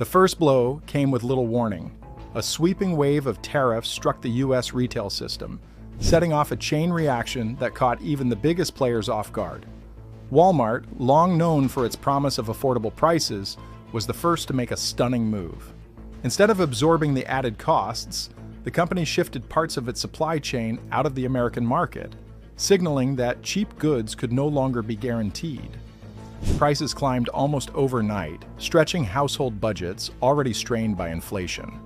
The first blow came with little warning. A sweeping wave of tariffs struck the U.S. retail system, setting off a chain reaction that caught even the biggest players off guard. Walmart, long known for its promise of affordable prices, was the first to make a stunning move. Instead of absorbing the added costs, the company shifted parts of its supply chain out of the American market, signaling that cheap goods could no longer be guaranteed. Prices climbed almost overnight, stretching household budgets already strained by inflation.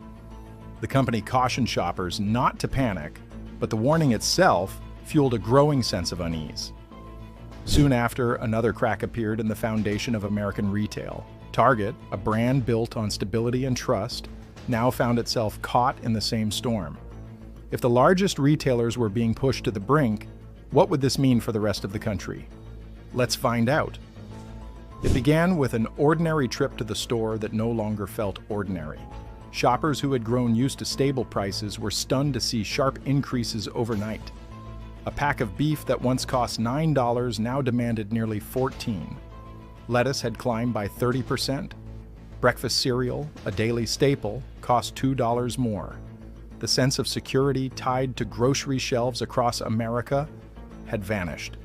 The company cautioned shoppers not to panic, but the warning itself fueled a growing sense of unease. Soon after, another crack appeared in the foundation of American retail. Target, a brand built on stability and trust, now found itself caught in the same storm. If the largest retailers were being pushed to the brink, what would this mean for the rest of the country? Let's find out. It began with an ordinary trip to the store that no longer felt ordinary. Shoppers who had grown used to stable prices were stunned to see sharp increases overnight. A pack of beef that once cost $9 now demanded nearly $14. Lettuce had climbed by 30%. Breakfast cereal, a daily staple, cost $2 more. The sense of security tied to grocery shelves across America had vanished.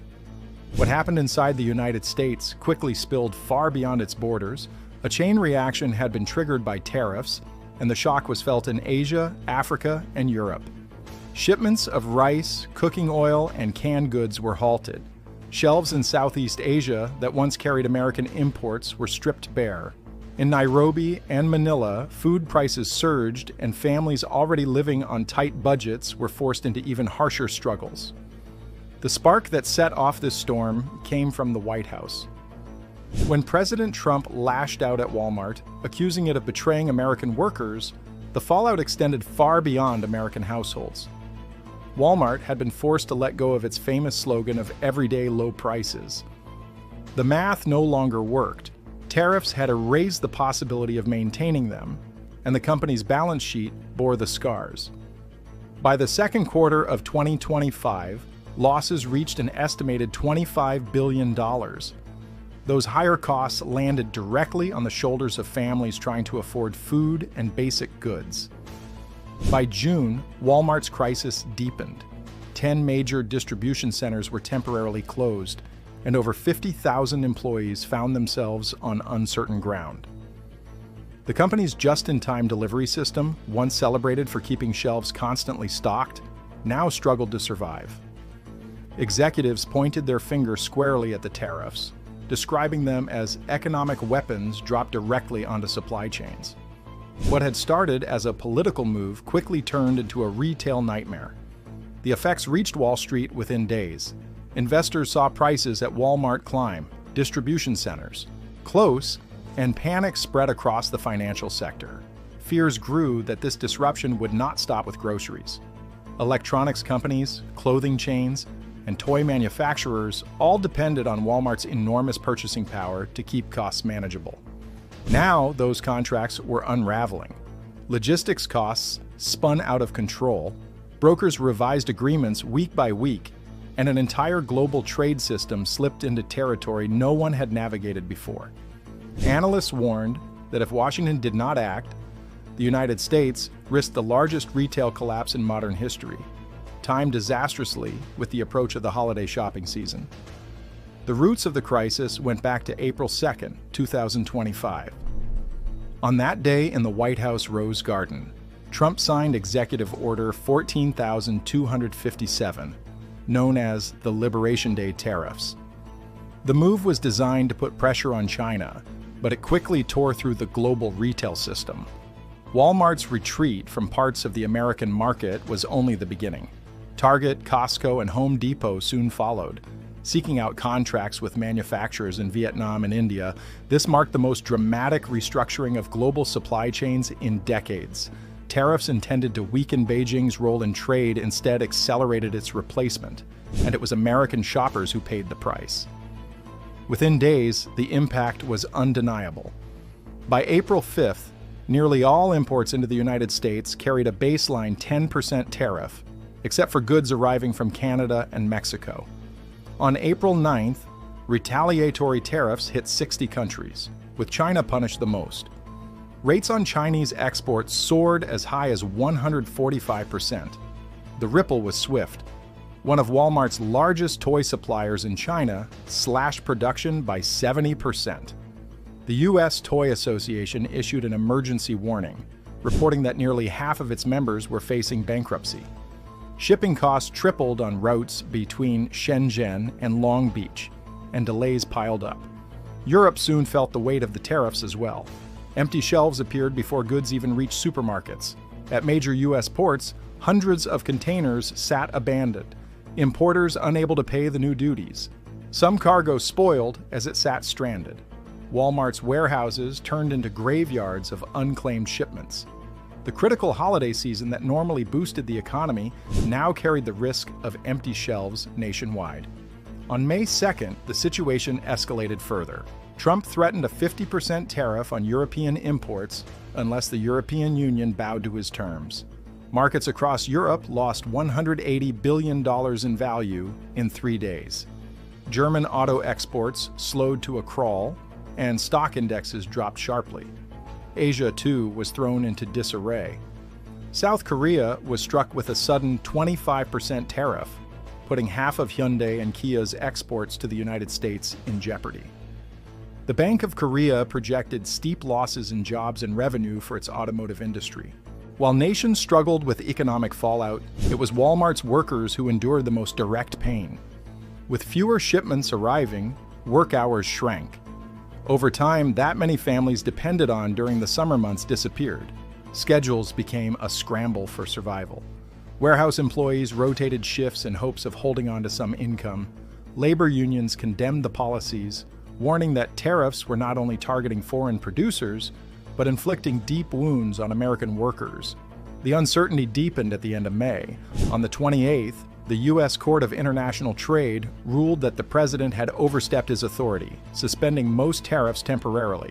What happened inside the United States quickly spilled far beyond its borders. A chain reaction had been triggered by tariffs, and the shock was felt in Asia, Africa, and Europe. Shipments of rice, cooking oil, and canned goods were halted. Shelves in Southeast Asia that once carried American imports were stripped bare. In Nairobi and Manila, food prices surged, and families already living on tight budgets were forced into even harsher struggles. The spark that set off this storm came from the White House. When President Trump lashed out at Walmart, accusing it of betraying American workers, the fallout extended far beyond American households. Walmart had been forced to let go of its famous slogan of everyday low prices. The math no longer worked. Tariffs had erased the possibility of maintaining them, and the company's balance sheet bore the scars. By the second quarter of 2025, losses reached an estimated $25 billion. Those higher costs landed directly on the shoulders of families trying to afford food and basic goods. By June, Walmart's crisis deepened. 10 major distribution centers were temporarily closed, and over 50,000 employees found themselves on uncertain ground. The company's just-in-time delivery system, once celebrated for keeping shelves constantly stocked, now struggled to survive. Executives pointed their finger squarely at the tariffs, describing them as economic weapons dropped directly onto supply chains. What had started as a political move quickly turned into a retail nightmare. The effects reached Wall Street within days. Investors saw prices at Walmart climb, distribution centers close, and panic spread across the financial sector. Fears grew that this disruption would not stop with groceries. Electronics companies, clothing chains, and toy manufacturers all depended on Walmart's enormous purchasing power to keep costs manageable. Now, those contracts were unraveling. Logistics costs spun out of control, brokers revised agreements week by week, and an entire global trade system slipped into territory no one had navigated before. Analysts warned that if Washington did not act, the United States risked the largest retail collapse in modern history, timed disastrously with the approach of the holiday shopping season. The roots of the crisis went back to April 2, 2025. On that day in the White House Rose Garden, Trump signed Executive Order 14,257, known as the Liberation Day Tariffs. The move was designed to put pressure on China, but it quickly tore through the global retail system. Walmart's retreat from parts of the American market was only the beginning. Target, Costco, and Home Depot soon followed. Seeking out contracts with manufacturers in Vietnam and India, this marked the most dramatic restructuring of global supply chains in decades. Tariffs intended to weaken Beijing's role in trade instead accelerated its replacement, and it was American shoppers who paid the price. Within days, the impact was undeniable. By April 5th, nearly all imports into the United States carried a baseline 10% tariff, except for goods arriving from Canada and Mexico. On April 9th, retaliatory tariffs hit 60 countries, with China punished the most. Rates on Chinese exports soared as high as 145%. The ripple was swift. One of Walmart's largest toy suppliers in China slashed production by 70%. The U.S. Toy Association issued an emergency warning, reporting that nearly half of its members were facing bankruptcy. Shipping costs tripled on routes between Shenzhen and Long Beach, and delays piled up. Europe soon felt the weight of the tariffs as well. Empty shelves appeared before goods even reached supermarkets. At major U.S. ports, hundreds of containers sat abandoned, importers unable to pay the new duties. Some cargo spoiled as it sat stranded. Walmart's warehouses turned into graveyards of unclaimed shipments. The critical holiday season that normally boosted the economy now carried the risk of empty shelves nationwide. On May 2nd, the situation escalated further. Trump threatened a 50% tariff on European imports unless the European Union bowed to his terms. Markets across Europe lost $180 billion in value in 3 days. German auto exports slowed to a crawl, and stock indexes dropped sharply. Asia, too, was thrown into disarray. South Korea was struck with a sudden 25% tariff, putting half of Hyundai and Kia's exports to the United States in jeopardy. The Bank of Korea projected steep losses in jobs and revenue for its automotive industry. While nations struggled with economic fallout, it was Walmart's workers who endured the most direct pain. With fewer shipments arriving, work hours shrank. Over time, that many families depended on during the summer months disappeared. Schedules became a scramble for survival. Warehouse employees rotated shifts in hopes of holding on to some income. Labor unions condemned the policies, warning that tariffs were not only targeting foreign producers, but inflicting deep wounds on American workers. The uncertainty deepened at the end of May. On the 28th, the U.S. Court of International Trade ruled that the president had overstepped his authority, suspending most tariffs temporarily.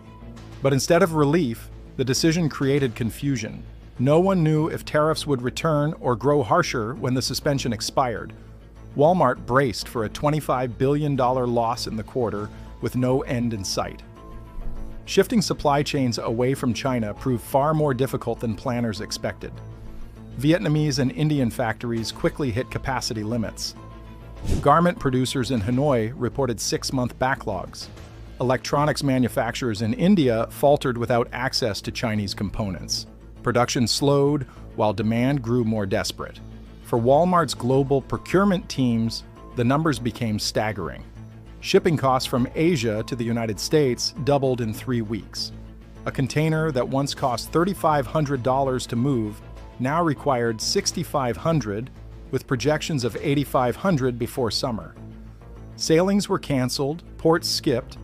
But instead of relief, the decision created confusion. No one knew if tariffs would return or grow harsher when the suspension expired. Walmart braced for a $25 billion loss in the quarter with no end in sight. Shifting supply chains away from China proved far more difficult than planners expected. Vietnamese and Indian factories quickly hit capacity limits. Garment producers in Hanoi reported 6-month backlogs. Electronics manufacturers in India faltered without access to Chinese components. Production slowed while demand grew more desperate. For Walmart's global procurement teams, the numbers became staggering. Shipping costs from Asia to the United States doubled in 3 weeks. A container that once cost $3,500 to move now required $6,500, with projections of $8,500 before summer. Sailings were canceled, ports skipped,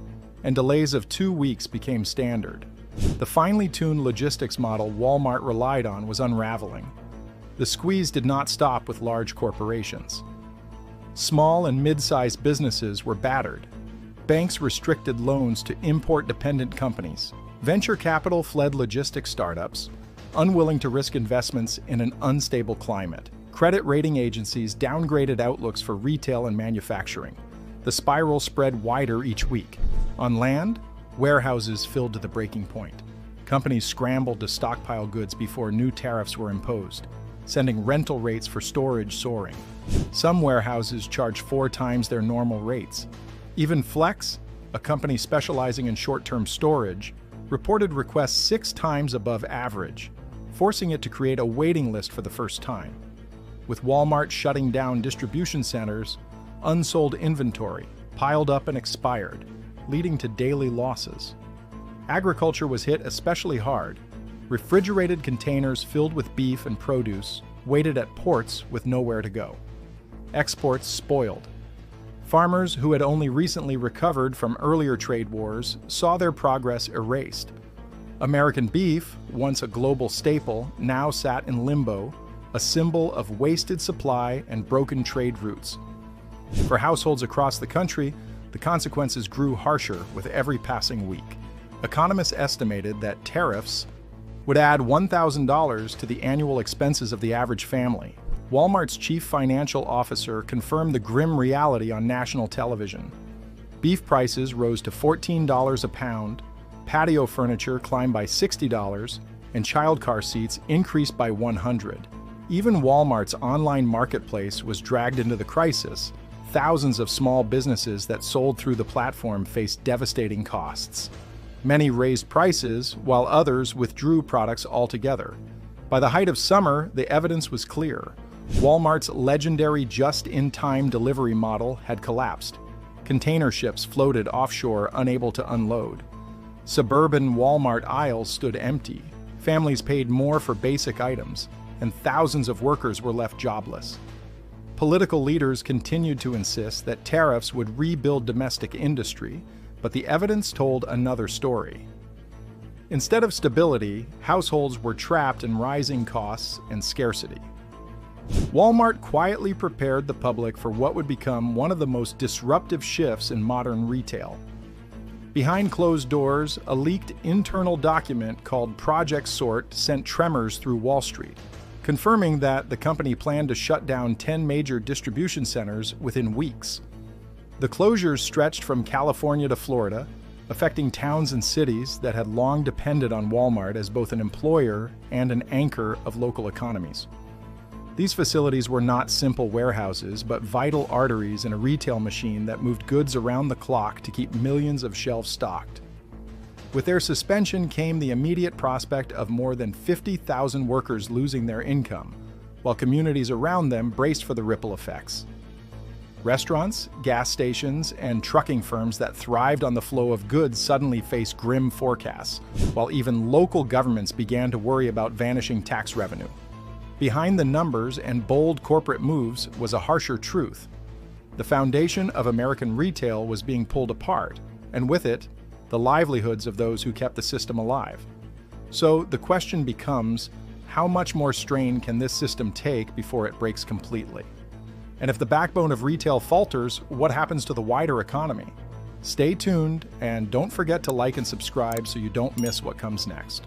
and delays of 2 weeks became standard. The finely tuned logistics model Walmart relied on was unraveling. The squeeze did not stop with large corporations. Small and mid-sized businesses were battered. Banks restricted loans to import-dependent companies. Venture capital fled logistics startups, unwilling to risk investments in an unstable climate. Credit rating agencies downgraded outlooks for retail and manufacturing. The spiral spread wider each week. On land, warehouses filled to the breaking point. Companies scrambled to stockpile goods before new tariffs were imposed, sending rental rates for storage soaring. Some warehouses charged 4 times their normal rates. Even Flex, a company specializing in short-term storage, reported requests 6 times above average, forcing it to create a waiting list for the first time. With Walmart shutting down distribution centers, unsold inventory piled up and expired, leading to daily losses. Agriculture was hit especially hard. Refrigerated containers filled with beef and produce waited at ports with nowhere to go. Exports spoiled. Farmers who had only recently recovered from earlier trade wars saw their progress erased. American beef, once a global staple, now sat in limbo, a symbol of wasted supply and broken trade routes. For households across the country, the consequences grew harsher with every passing week. Economists estimated that tariffs would add $1,000 to the annual expenses of the average family. Walmart's chief financial officer confirmed the grim reality on national television. Beef prices rose to $14 a pound, patio furniture climbed by $60, and child car seats increased by $100. Even Walmart's online marketplace was dragged into the crisis. Thousands of small businesses that sold through the platform faced devastating costs. Many raised prices, while others withdrew products altogether. By the height of summer, the evidence was clear. Walmart's legendary just-in-time delivery model had collapsed. Container ships floated offshore, unable to unload. Suburban Walmart aisles stood empty. Families paid more for basic items, and thousands of workers were left jobless. Political leaders continued to insist that tariffs would rebuild domestic industry, but the evidence told another story. Instead of stability, households were trapped in rising costs and scarcity. Walmart quietly prepared the public for what would become one of the most disruptive shifts in modern retail. Behind closed doors, a leaked internal document called Project Sort sent tremors through Wall Street, confirming that the company planned to shut down 10 major distribution centers within weeks. The closures stretched from California to Florida, affecting towns and cities that had long depended on Walmart as both an employer and an anchor of local economies. These facilities were not simple warehouses, but vital arteries in a retail machine that moved goods around the clock to keep millions of shelves stocked. With their suspension came the immediate prospect of more than 50,000 workers losing their income, while communities around them braced for the ripple effects. Restaurants, gas stations, and trucking firms that thrived on the flow of goods suddenly faced grim forecasts, while even local governments began to worry about vanishing tax revenue. Behind the numbers and bold corporate moves was a harsher truth. The foundation of American retail was being pulled apart, and with it, the livelihoods of those who kept the system alive. So the question becomes, how much more strain can this system take before it breaks completely? And if the backbone of retail falters, what happens to the wider economy? Stay tuned, and don't forget to like and subscribe so you don't miss what comes next.